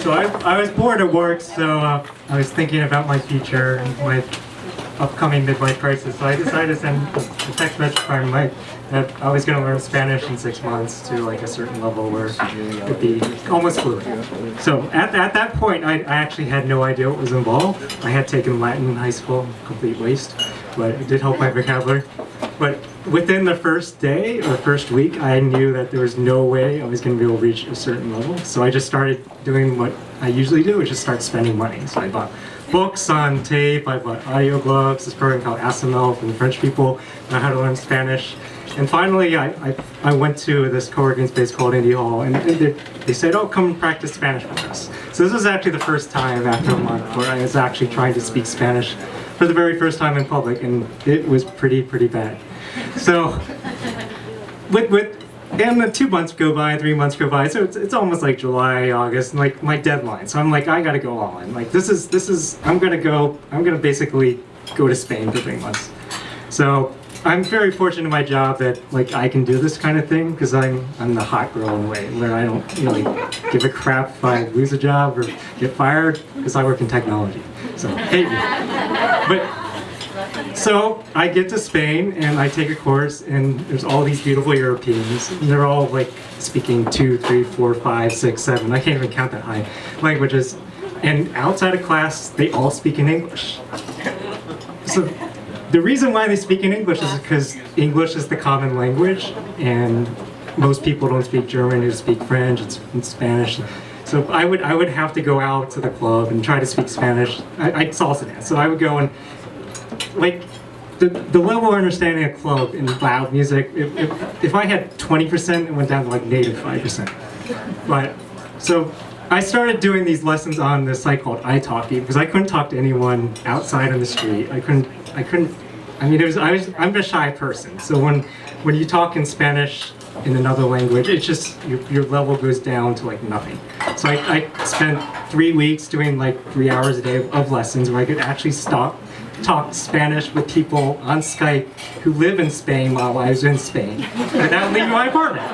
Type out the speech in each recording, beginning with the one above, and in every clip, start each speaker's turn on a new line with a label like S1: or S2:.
S1: So I was bored at work, so I was thinking about my future and my upcoming midlife crisis. So I decided to send a text message to my Mike that I was going to learn Spanish in 6 months to like a certain level where it would be almost fluent. So at that point, I actually had no idea what was involved. I had taken Latin in high school, complete waste, but it did help my vocabulary. But within the first day or first week, I knew that there was no way I was going to be able to reach a certain level. So I just started doing what I usually do, which is just start spending money. So I bought books on tape, I bought audiobooks, this program called ASML from the French people on how to learn Spanish. And finally, I went to this co-working space called Indie Hall, and they said, oh, come practice Spanish with us. So this was actually the first time after a month where I was actually trying to speak Spanish for the very first time in public, and it was pretty bad. So, and the 2 months go by, 3 months go by, so it's almost like July, August, and like my deadline. So I'm like, I gotta go all in. Like I'm gonna basically go to Spain for 3 months. So I'm very fortunate in my job that like I can do this kind of thing because I'm the hot girl in a way where I don't really give a crap if I lose a job or get fired because I work in technology. So hate me. But so I get to Spain and I take a course and there's all these beautiful Europeans and they're all like speaking 2, 3, 4, 5, 6, 7, I can't even count that high, languages. And outside of class, they all speak in English. So the reason why they speak in English is because English is the common language and most people don't speak German, they speak French and Spanish. So I would have to go out to the club and try to speak Spanish. I salsa dance, so I would go and like the level of understanding of club and loud music, if I had 20%, it went down to like native 5%. But so I started doing these lessons on this site called italki because I couldn't talk to anyone outside on the street. I couldn't. I mean, I'm a shy person. So when you talk in Spanish in another language, it's just your level goes down to like nothing. So I spent 3 weeks doing like 3 hours a day of lessons where I could actually talk Spanish with people on Skype who live in Spain while I was in Spain without leaving my apartment.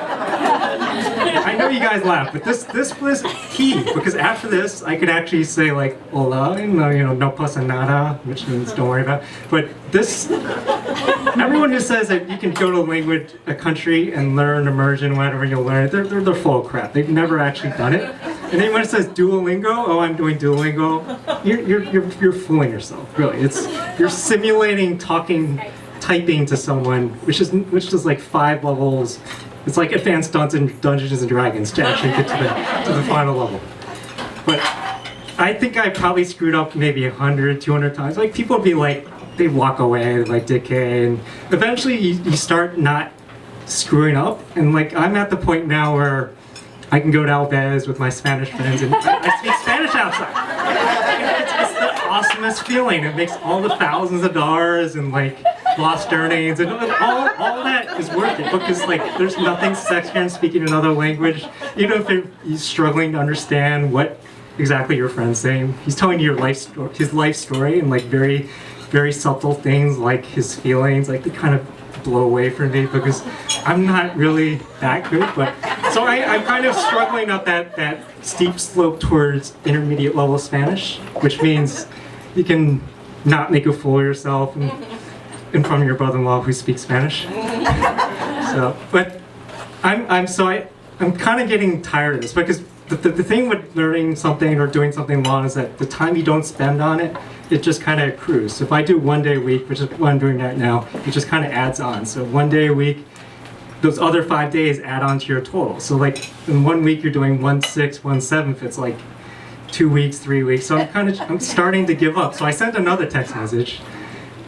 S1: I know you guys laugh, but this was key because after this I could actually say like hola, and no pasa nada, which means don't worry about it. But this, everyone who says that you can go to a country and learn immersion, whatever you'll learn, they're full of crap. They've never actually done it. And then when it says Duolingo, oh, I'm doing Duolingo, you're fooling yourself. Really, you're simulating typing to someone, which is like 5 levels. It's like advanced Dungeons and Dragons to actually get to the final level. But I think I probably screwed up maybe 100, 200 times. Like people would be like, they walk away like decay, and eventually you start not screwing up. And like I'm at the point now where I can go to Alves with my Spanish friends and I speak Spanish outside. It's the awesomest feeling. It makes all the thousands of dollars and like lost earnings and all that is worth it because like there's nothing sexier than speaking another language. Even if you're struggling to understand what exactly your friend's saying, he's telling you his life story and like very, very subtle things like his feelings, like they kind of blow away from me because I'm not really that good. But so I'm kind of struggling up that steep slope towards intermediate level Spanish, which means you can not make a fool of yourself in front of your brother-in-law who speaks Spanish. So, but I'm kind of getting tired of this because the thing with learning something or doing something long is that the time you don't spend on it, it just kind of accrues. So if I do 1 day a week, which is what I'm doing right now, it just kind of adds on. So 1 day a week, those other 5 days add on to your total. So like in 1 week you're doing 1/6, 1/7. It's like 2 weeks, 3 weeks. So I'm starting to give up. So I sent another text message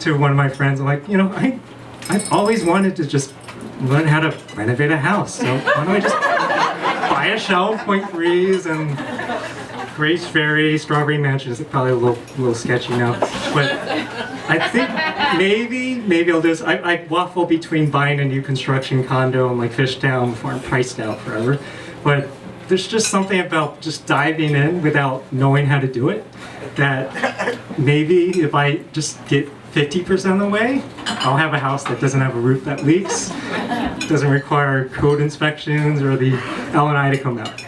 S1: to one of my friends. I'm like, I've always wanted to just learn how to renovate a house. So why don't I just buy a shelf, point threes, and Grace Ferry, Strawberry Mansion is probably a little sketchy now. But I think maybe I'll do this. I waffle between buying a new construction condo and like Fishtown before I'm priced out forever. But there's just something about just diving in without knowing how to do it that maybe if I just get 50% of the way, I'll have a house that doesn't have a roof that leaks, doesn't require code inspections or the L&I to come out.